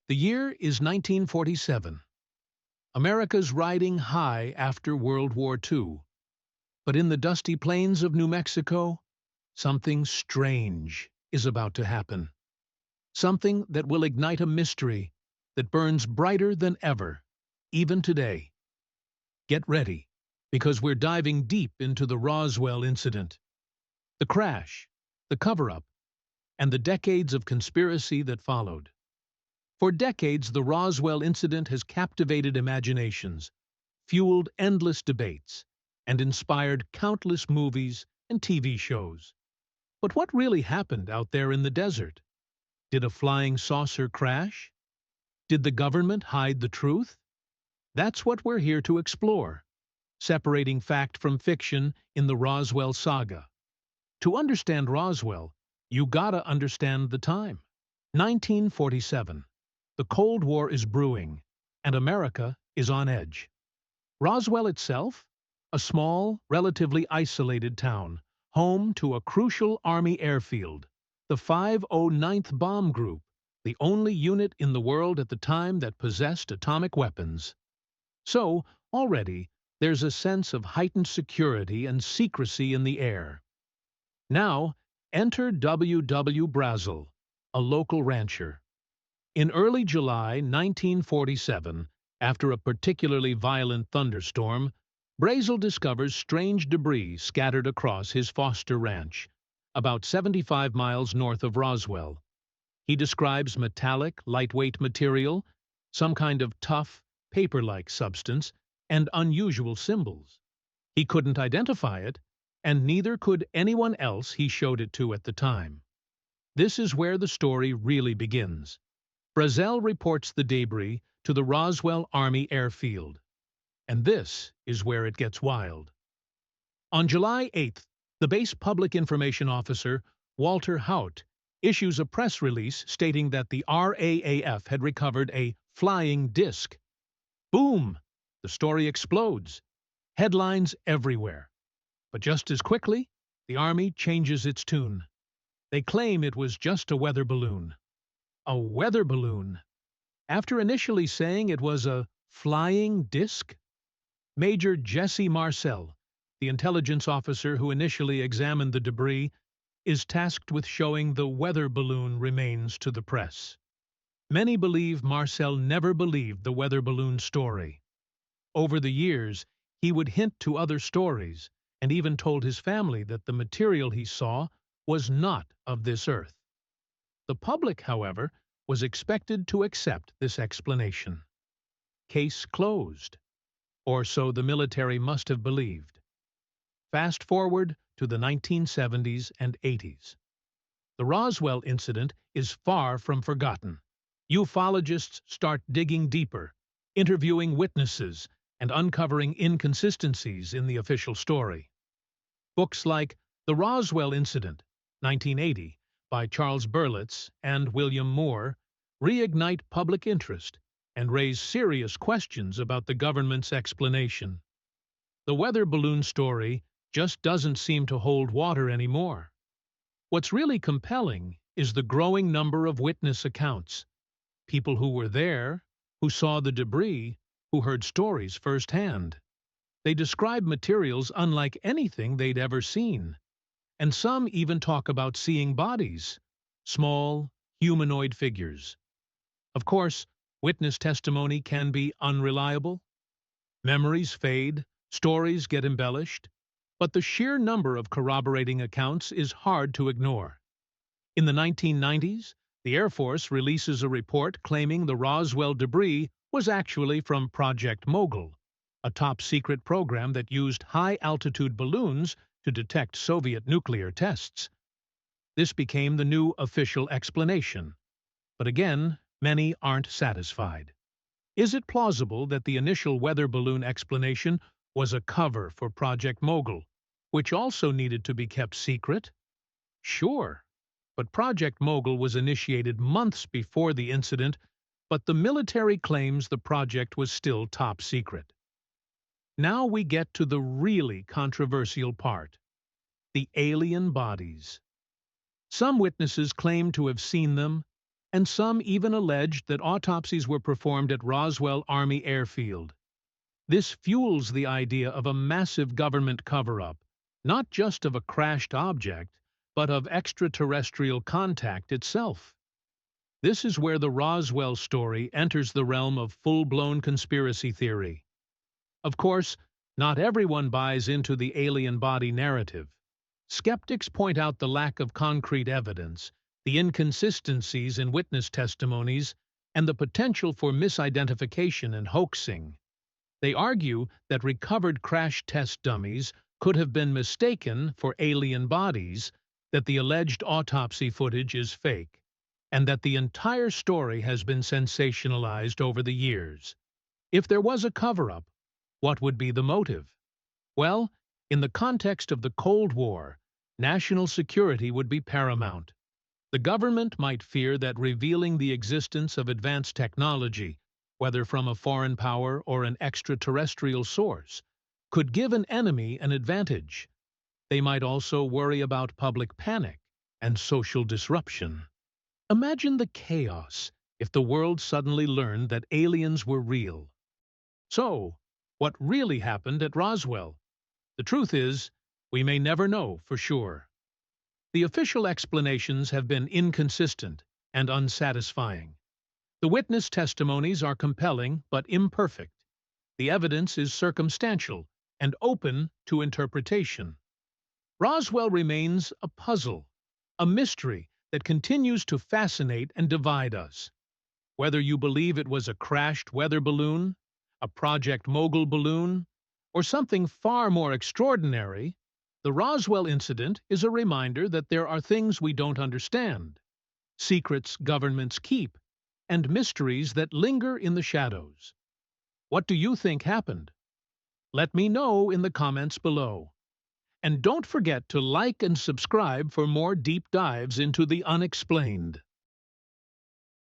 The year is 1947. America's riding high after World War II. But in the dusty plains of New Mexico, something strange is about to happen. Something that will ignite a mystery that burns brighter than ever, even today. Get ready, because we're diving deep into the Roswell Incident. The crash, the cover-up, and the decades of conspiracy that followed. For decades, the Roswell Incident has captivated imaginations, fueled endless debates, and inspired countless movies and TV shows. But what really happened out there in the desert? Did a flying saucer crash? Did the government hide the truth? That's what we're here to explore, separating fact from fiction in the Roswell saga. To understand Roswell, you gotta understand the time. 1947. The Cold War is brewing, and America is on edge. Roswell itself? A small, relatively isolated town, home to a crucial Army airfield, the 509th Bomb Group, the only unit in the world at the time that possessed atomic weapons. So, already, there's a sense of heightened security and secrecy in the air. Now, enter W. Brazel, a local rancher. In early July 1947, after a particularly violent thunderstorm, Brazel discovers strange debris scattered across his Foster Ranch, about 75 miles north of Roswell. He describes metallic, lightweight material, some kind of tough, paper-like substance, and unusual symbols. He couldn't identify it, and neither could anyone else he showed it to at the time. This is where the story really begins. Brazel reports the debris to the Roswell Army Airfield. And this is where it gets wild. On July 8th, the base public information officer, Walter Haut, issues a press release stating that the RAAF had recovered a flying disc. Boom! The story explodes. Headlines everywhere. But just as quickly, the Army changes its tune. They claim it was just a weather balloon. A weather balloon? After initially saying it was a flying disc? Major Jesse Marcel, the intelligence officer who initially examined the debris, is tasked with showing the weather balloon remains to the press. Many believe Marcel never believed the weather balloon story. Over the years, he would hint to other stories, and even told his family that the material he saw was not of this earth. The public, however, was expected to accept this explanation. Case closed. Or so the military must have believed. Fast forward to the 1970s and 80s. The Roswell incident is far from forgotten. Ufologists start digging deeper, interviewing witnesses, and uncovering inconsistencies in the official story. Books like The Roswell Incident, 1980, by Charles Berlitz and William Moore, reignite public interest and raise serious questions about the government's explanation. The weather balloon story just doesn't seem to hold water anymore. What's really compelling is the growing number of witness accounts. People who were there, who saw the debris, who heard stories firsthand. They describe materials unlike anything they'd ever seen. And some even talk about seeing bodies, small, humanoid figures. Of course, witness testimony can be unreliable. Memories fade, stories get embellished, but the sheer number of corroborating accounts is hard to ignore. In the 1990s, the Air Force releases a report claiming the Roswell debris was actually from Project Mogul, a top-secret program that used high-altitude balloons to detect Soviet nuclear tests. This became the new official explanation. But again, many aren't satisfied. Is it plausible that the initial weather balloon explanation was a cover for Project Mogul, which also needed to be kept secret? Sure, but Project Mogul was initiated months before the incident, but the military claims the project was still top secret. Now we get to the really controversial part: the alien bodies. Some witnesses claim to have seen them, and some even alleged that autopsies were performed at Roswell Army Airfield. This fuels the idea of a massive government cover-up, not just of a crashed object, but of extraterrestrial contact itself. This is where the Roswell story enters the realm of full-blown conspiracy theory. Of course, not everyone buys into the alien body narrative. Skeptics point out the lack of concrete evidence, the inconsistencies in witness testimonies, and the potential for misidentification and hoaxing. They argue that recovered crash test dummies could have been mistaken for alien bodies, that the alleged autopsy footage is fake, and that the entire story has been sensationalized over the years. If there was a cover-up, what would be the motive? Well, in the context of the Cold War, national security would be paramount. The government might fear that revealing the existence of advanced technology, whether from a foreign power or an extraterrestrial source, could give an enemy an advantage. They might also worry about public panic and social disruption. Imagine the chaos if the world suddenly learned that aliens were real. So, what really happened at Roswell? The truth is, we may never know for sure. The official explanations have been inconsistent and unsatisfying. The witness testimonies are compelling but imperfect. The evidence is circumstantial and open to interpretation. Roswell remains a puzzle, a mystery that continues to fascinate and divide us. Whether you believe it was a crashed weather balloon, a Project Mogul balloon, or something far more extraordinary, the Roswell incident is a reminder that there are things we don't understand, secrets governments keep, and mysteries that linger in the shadows. What do you think happened? Let me know in the comments below. And don't forget to like and subscribe for more deep dives into the unexplained.